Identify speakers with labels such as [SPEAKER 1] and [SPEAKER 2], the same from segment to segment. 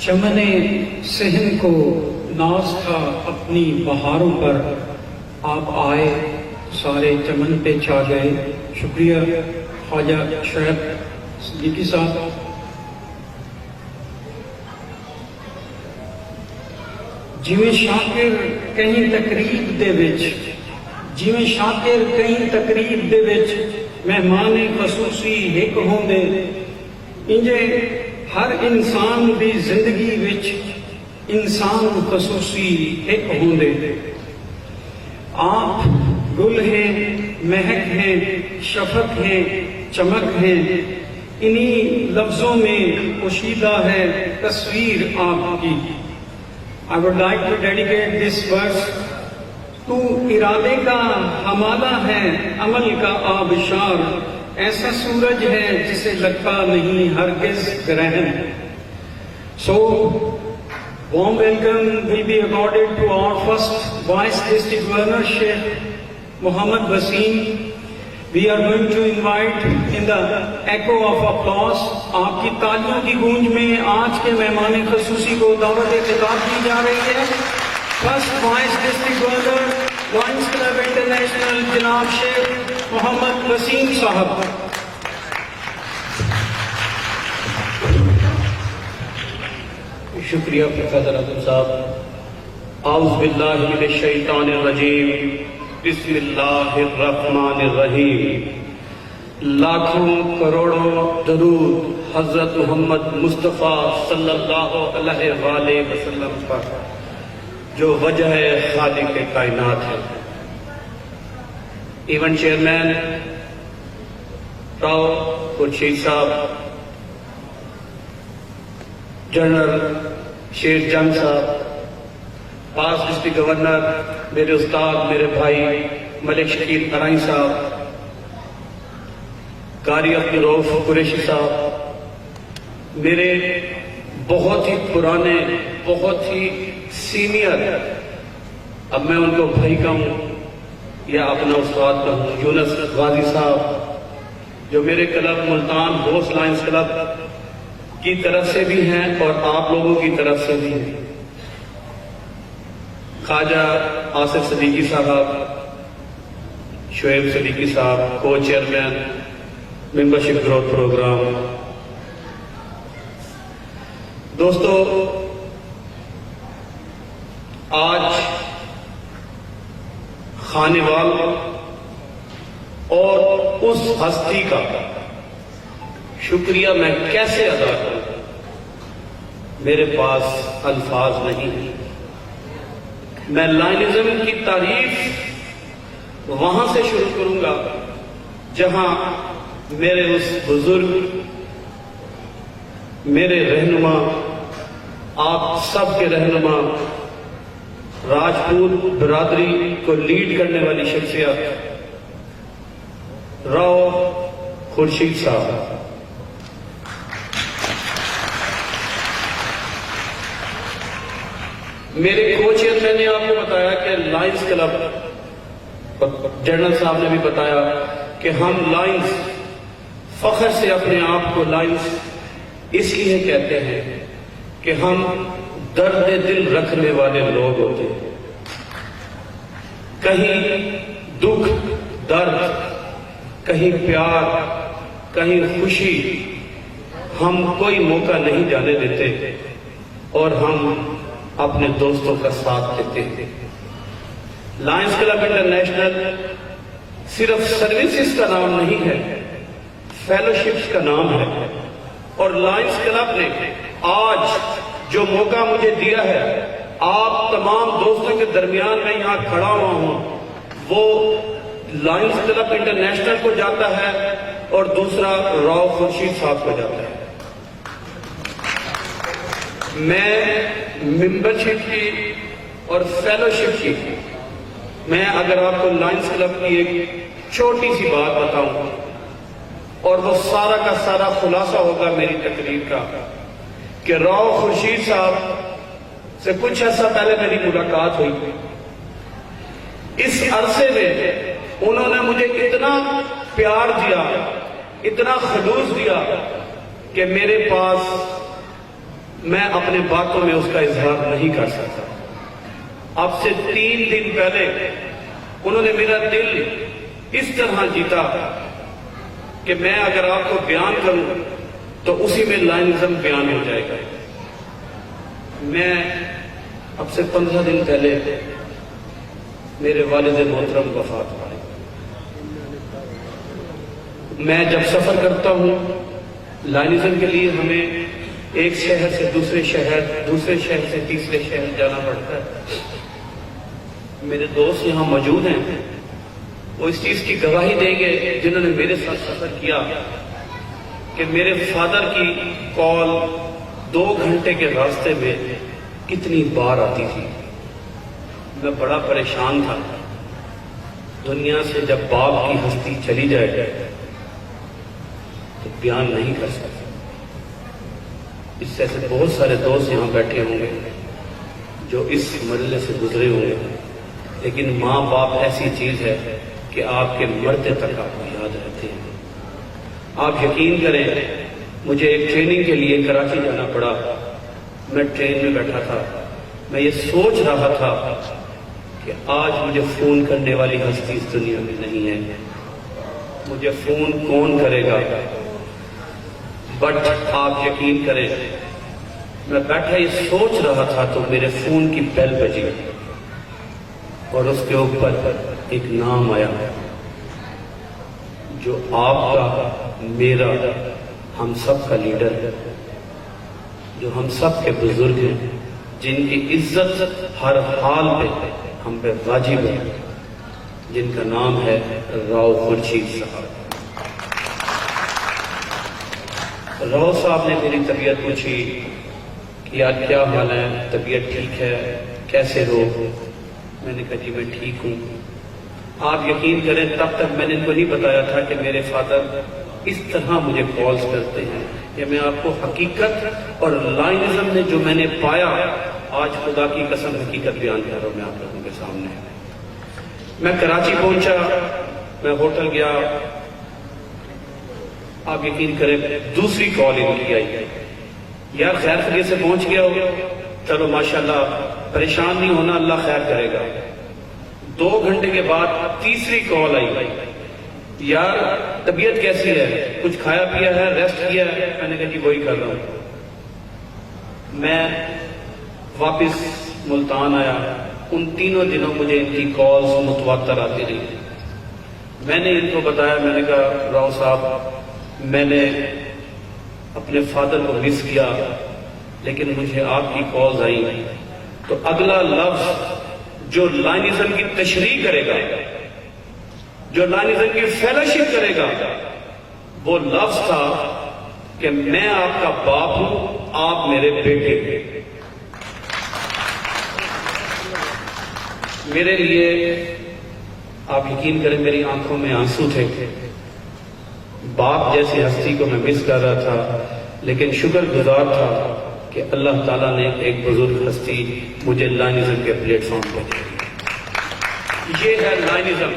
[SPEAKER 1] چمن صحن کو ناز تھا اپنی بہاروں پر، آپ آئے سارے چمن پہ چھا گئے۔ شکریہ خواجہ شعیب صدیقی صاحب۔ جویں شاکر کہیں تقریب دے وچ، جویں شاکر کہیں تقریب دے وچ مہمان خصوصی ایک ہوندے، انجے ہر انسان دی زندگی وچ انسان خصوصی ایک ہوندے۔ آپ گل ہیں، مہک ہیں، شفق ہیں، چمک ہیں، انہی لفظوں میں پوشیدہ ہے تصویر آپ کی۔ I would like to dedicate this verse تو ارادے کا حمالہ ہے عمل کا آبشار، ایسا سورج ہے جسے لگتا نہیں ہرگز گرہن۔ So, warm welcome will be accorded to our first Vice District Governor Sheikh Muhammad Wasim. We are going to invite in the echo of applause. آپ کی تالیوں کی گونج میں آج کے مہمان خصوصی کو دعوت خطاب دی جا رہی ہے۔ First vice district governor Lions Club International جناب شیخ محمد وسیم صاحب۔
[SPEAKER 2] شکریہ پروفیسر اعظم صاحب۔ اعوذ باللہ من الشیطان الرجیم، بسم اللہ الرحمن الرحیم۔ لاکھوں کروڑوں درود حضرت محمد مصطفیٰ صلی اللہ علیہ وآلہ وسلم پر، جو وجہ خالق کائنات ہے۔ ایونٹ چیئرمین راؤ خورشید صاحب، جنرل شیر جنگ صاحب، پاس ڈسٹرکٹ گورنر میرے استاد میرے بھائی ملک شکیل ارائیں صاحب، قاری عبدالرؤف قریشی صاحب، میرے بہت ہی پرانے بہت ہی سینئر، اب میں ان کو بھائی کہوں یا اپنا استاد کہوں، یونس غازی صاحب جو میرے کلب ملتان بوس لائنز کلب کی طرف سے بھی ہیں اور آپ لوگوں کی طرف سے بھی ہیں، خواجہ آصف صدیقی صاحب، شعیب صدیقی صاحب، کو چیئرمین ممبرشپ گروتھ پروگرام۔ دوستو، آج خانیوال اور اس ہستی کا شکریہ میں کیسے ادا کروں، میرے پاس الفاظ نہیں ہیں۔ میں لائنزم کی تعریف وہاں سے شروع کروں گا جہاں میرے اس بزرگ، میرے رہنما، آپ سب کے رہنما، راجپوت برادری کو لیڈ کرنے والی شخصیت راؤ خورشید صاحب۔ میرے کو چیئرمین نے آپ کو بتایا کہ لائنز کلب، جنرل صاحب نے بھی بتایا کہ ہم لائنز فخر سے اپنے آپ کو لائنز اس لیے کہتے ہیں کہ ہم درد دل رکھنے والے لوگ ہوتے ہیں۔ کہیں دکھ درد، کہیں پیار، کہیں خوشی، ہم کوئی موقع نہیں جانے دیتے اور ہم اپنے دوستوں کا ساتھ دیتے ہیں۔ لائنز کلب انٹرنیشنل صرف سروسز کا نام نہیں ہے، فیلوشپس کا نام ہے، اور لائنز کلب نے آج جو موقع مجھے دیا ہے، آپ تمام دوستوں کے درمیان میں یہاں کھڑا ہوا ہوں، وہ لائنز کلب انٹرنیشنل کو جاتا ہے اور دوسرا راؤ خورشید صاحب کو جاتا ہے۔ میں ممبرشپ کی اور فیلوشپ کی، میں اگر آپ کو لائنز کلب کی ایک چھوٹی سی بات بتاؤں اور وہ سارا کا سارا خلاصہ ہوگا میری تقریر کا، کہ راؤ خورشید صاحب سے کچھ عرصہ پہلے میری ملاقات ہوئی۔ اس عرصے میں انہوں نے مجھے اتنا پیار دیا، اتنا خلوص دیا کہ میرے پاس میں اپنے باتوں میں اس کا اظہار نہیں کر سکتا۔ اب سے 3 دن پہلے انہوں نے میرا دل اس طرح جیتا کہ میں اگر آپ کو بیان کروں تو اسی میں لائنزم بیان ہو جائے گا۔ میں اب سے 15 دن پہلے میرے والد محترم وفات پائے۔ میں جب سفر کرتا ہوں لائنزم کے لیے ہمیں ایک شہر سے دوسرے شہر، دوسرے شہر سے تیسرے شہر جانا پڑتا ہے۔ میرے دوست یہاں موجود ہیں، وہ اس چیز کی گواہی دیں گے جنہوں نے میرے ساتھ سفر کیا کہ میرے فادر کی کال 2 گھنٹے کے راستے میں کتنی بار آتی تھی۔ میں بڑا پریشان تھا۔ دنیا سے جب باپ کی ہستی چلی جائے تو بیان نہیں کر سکتا۔ اس سے ایسے بہت سارے دوست یہاں بیٹھے ہوں گے جو اس مرحلے سے گزرے ہوں گے، لیکن ماں باپ ایسی چیز ہے کہ آپ کے مرتے تک آپ کو یاد رہتے ہیں۔ آپ یقین کریں، مجھے ایک ٹریننگ کے لیے کراچی جانا پڑا۔ میں ٹرین میں بیٹھا تھا، میں یہ سوچ رہا تھا کہ آج مجھے فون کرنے والی ہستی اس دنیا میں نہیں ہے، مجھے فون کون کرے گا؟ بٹ آپ یقین کریں، میں بیٹھا یہ سوچ رہا تھا تو میرے فون کی بیل بجی اور اس کے اوپر ایک نام آیا جو آپ کا، میرا، ہم سب کا لیڈر ہے، جو ہم سب کے بزرگ ہیں، جن کی عزت ہر حال پہ ہم پہ واجب ہے، جن کا نام ہے راؤ خورشید صاحب۔ راؤ صاحب نے میری طبیعت پوچھی کہ یار کیا حال ہے، طبیعت ٹھیک ہے، کیسے ہو؟ میں نے کہا جی میں ٹھیک ہوں۔ آپ یقین کریں تب تک میں نے ان کو نہیں بتایا تھا کہ میرے فادر اس طرح مجھے کالز کرتے ہیں۔ کہ میں آپ کو حقیقت اور لائنزم نے جو میں نے پایا، آج خدا کی قسم حقیقت بیان کر رہا ہوں میں آپ لوگوں کے سامنے۔ میں کراچی پہنچا، میں ہوٹل گیا، آپ یقین کریں دوسری کال ان کی آئی، یار خیر خیریت سے پہنچ گیا ہو؟ چلو ماشاءاللہ، پریشان نہیں ہونا، اللہ خیر کرے گا۔ 2 گھنٹے کے بعد تیسری کال آئی، یار طبیعت کیسی ہے، کچھ کھایا پیا ہے، ریسٹ کیا ہے؟ میں نے کہا جی وہی کر رہا ہوں۔ میں واپس ملتان آیا، ان 3 دنوں مجھے ان کی کالز متواتر آتی رہی۔ میں نے ان کو بتایا، میں نے کہا راؤ صاحب میں نے اپنے فادر کو مس کیا، لیکن مجھے آپ کی کالز آئی تو اگلا لفظ جو لائنزم کی تشریح کرے گا، جو لائنزم کی فیلوشپ کرے گا، وہ لفظ تھا کہ میں آپ کا باپ ہوں، آپ میرے بیٹے۔ میرے لیے آپ یقین کریں میری آنکھوں میں آنسو تھے۔ باپ جیسی ہستی کو میں مس کر رہا تھا، لیکن شکر گزار تھا کہ اللہ تعالیٰ نے ایک بزرگ ہستی مجھے لائنزم کے پلیٹ فارم پر دی۔ یہ ہے لائنزم۔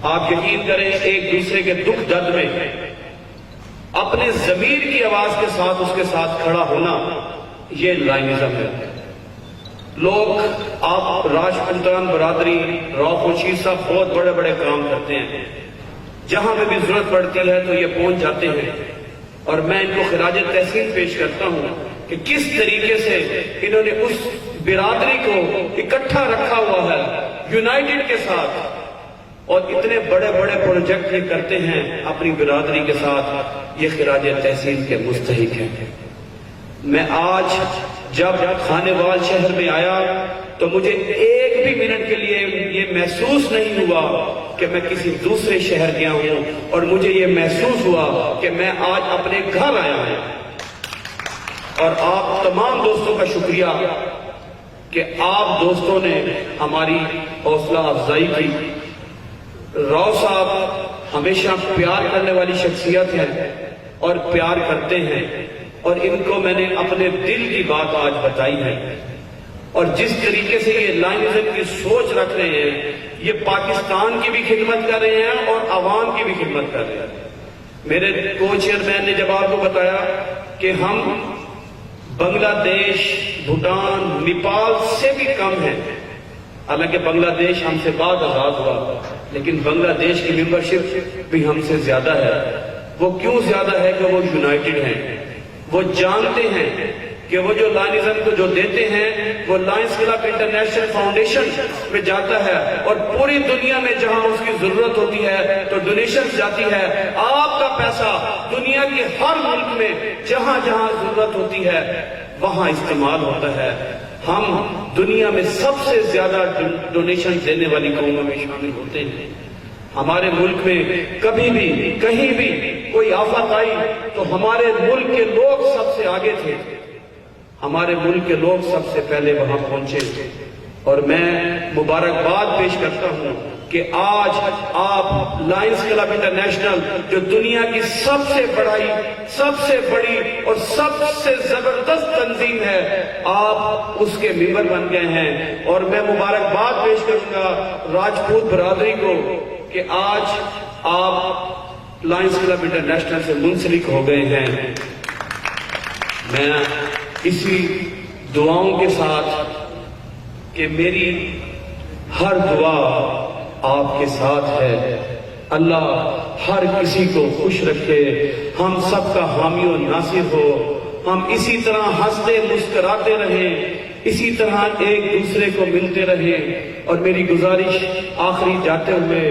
[SPEAKER 2] آپ یقین کریں ایک دوسرے کے دکھ درد میں اپنے ضمیر کی آواز کے ساتھ اس کے ساتھ کھڑا ہونا، یہ لائنزم ہے۔ لوگ آپ راجپوتان برادری، راؤ خورشید صاحب بہت بڑے بڑے کام کرتے ہیں، جہاں پہ بھی ضرورت پڑتی ہے تو یہ پہنچ جاتے ہیں، اور میں ان کو خراج تحسین پیش کرتا ہوں کہ کس طریقے سے انہوں نے اس برادری کو اکٹھا رکھا ہوا ہے یونائٹڈ کے ساتھ، اور اتنے بڑے بڑے پروجیکٹ یہ کرتے ہیں اپنی برادری کے ساتھ، یہ خراج تحسین کے مستحق ہیں۔ میں آج جب خانے وال شہر میں آیا تو مجھے ایک بھی منٹ کے لیے یہ محسوس نہیں ہوا کہ میں کسی دوسرے شہر گیا ہوں، اور مجھے یہ محسوس ہوا کہ میں آج اپنے گھر آیا ہوں۔ اور آپ تمام دوستوں کا شکریہ کہ آپ دوستوں نے ہماری حوصلہ افزائی کی۔ راؤ صاحب ہمیشہ پیار کرنے والی شخصیت ہیں اور پیار کرتے ہیں، اور ان کو میں نے اپنے دل کی بات آج بتائی ہے، اور جس طریقے سے یہ لائنزم کی سوچ رکھ رہے ہیں، یہ پاکستان کی بھی خدمت کر رہے ہیں اور عوام کی بھی خدمت کر رہے ہیں۔ میرے کو چیئرمین نے جب آپ کو بتایا کہ ہم بنگلہ دیش، بھوٹان، نیپال سے بھی کم ہے۔ حالانکہ بنگلہ دیش ہم سے بعد آزاد ہوا، لیکن بنگلہ دیش کی ممبرشپ بھی ہم سے زیادہ ہے۔ وہ کیوں زیادہ ہے کہ وہ یونائٹڈ ہیں، وہ جانتے ہیں کہ وہ جو لائنزم کو جو دیتے ہیں وہ لائنز کلب انٹرنیشنل فاؤنڈیشن میں جاتا ہے، اور پوری دنیا میں جہاں اس کی ضرورت ہوتی ہے تو ڈونیشنز جاتی ہے۔ آپ کا پیسہ دنیا کے ہر ملک میں جہاں جہاں ضرورت ہوتی ہے وہاں استعمال ہوتا ہے۔ ہم دنیا میں سب سے زیادہ ڈونیشن دینے والی قوموں میں شامل ہوتے ہیں۔ ہمارے ملک میں کبھی بھی کہیں بھی کوئی آفت آئی تو ہمارے ملک کے لوگ سب سے آگے تھے، ہمارے ملک کے لوگ سب سے پہلے وہاں پہنچے، اور میں مبارکباد پیش کرتا ہوں کہ آج آپ لائنز کلب انٹرنیشنل جو دنیا کی سب سے بڑی اور سب سے زبردست تنظیم ہے، آپ اس کے ممبر بن گئے ہیں، اور میں مبارکباد پیش کروں گا راجپوت برادری کو کہ آج آپ لائنز کلب انٹرنیشنل سے منسلک ہو گئے ہیں۔ میں اسی دعاؤں کے ساتھ کہ میری ہر دعا آپ کے ساتھ ہے، اللہ ہر کسی کو خوش رکھے، ہم سب کا حامی و ناصر ہو، ہم اسی طرح ہنستے مسکراتے رہیں، اسی طرح ایک دوسرے کو ملتے رہیں۔ اور میری گزارش آخری جاتے ہوئے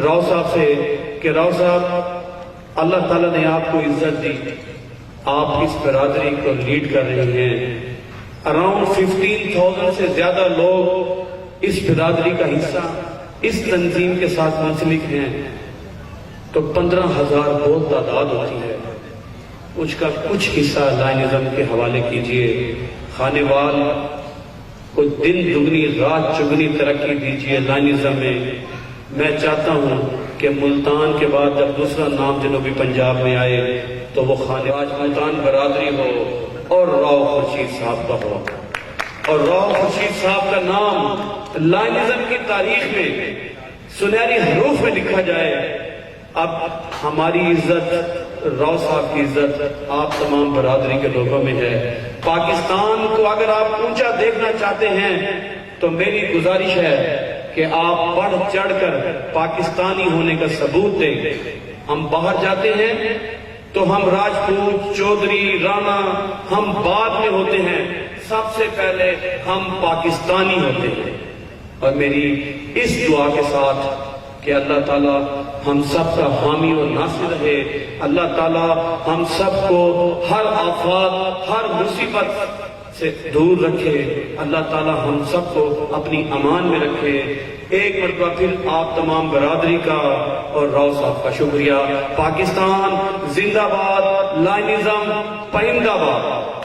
[SPEAKER 2] راؤ صاحب سے کہ راؤ صاحب، اللہ تعالیٰ نے آپ کو عزت دی، آپ اس برادری کو لیڈ کر رہے ہیں۔ اراؤنڈ 15,000 سے زیادہ لوگ اس برادری کا حصہ اس تنظیم کے ساتھ منسلک ہیں، تو 15,000 بہت تعداد ہوتی ہے۔ اس کا کچھ حصہ لائنزم کے حوالے کیجئے، خانے وال کو دن دگنی رات چگنی ترقی دیجئے لائنزم میں۔ میں چاہتا ہوں کہ ملتان کے بعد جب دوسرا نام جنوبی پنجاب میں آئے تو وہ خانے آج ملتان برادری ہو اور راؤ خورشید صاحب کا ہو، اور راؤ خورشید صاحب کا نام لائنزم کی تاریخ میں سنہری حروف میں لکھا جائے۔ اب ہماری عزت، راؤ صاحب کی عزت آپ تمام برادری کے لوگوں میں ہے۔ پاکستان کو اگر آپ اونچا دیکھنا چاہتے ہیں تو میری گزارش ہے کہ آپ بڑھ چڑھ کر پاکستانی ہونے کا ثبوت دیں۔ ہم باہر جاتے ہیں تو ہم راجپوت، چودھری، رانا ہم بعد میں ہوتے ہیں، سب سے پہلے ہم پاکستانی ہوتے ہیں۔ اور میری اس دعا کے ساتھ کہ اللہ تعالیٰ ہم سب کا حامی و ناصر رہے، اللہ تعالیٰ ہم سب کو ہر آفات، ہر مصیبت سے دور رکھے، اللہ تعالیٰ ہم سب کو اپنی امان میں رکھے۔ ایک مرتبہ پھر آپ تمام برادری کا اور راؤ صاحب کا شکریہ۔ پاکستان زندہ باد، لائنزم پائندہ باد۔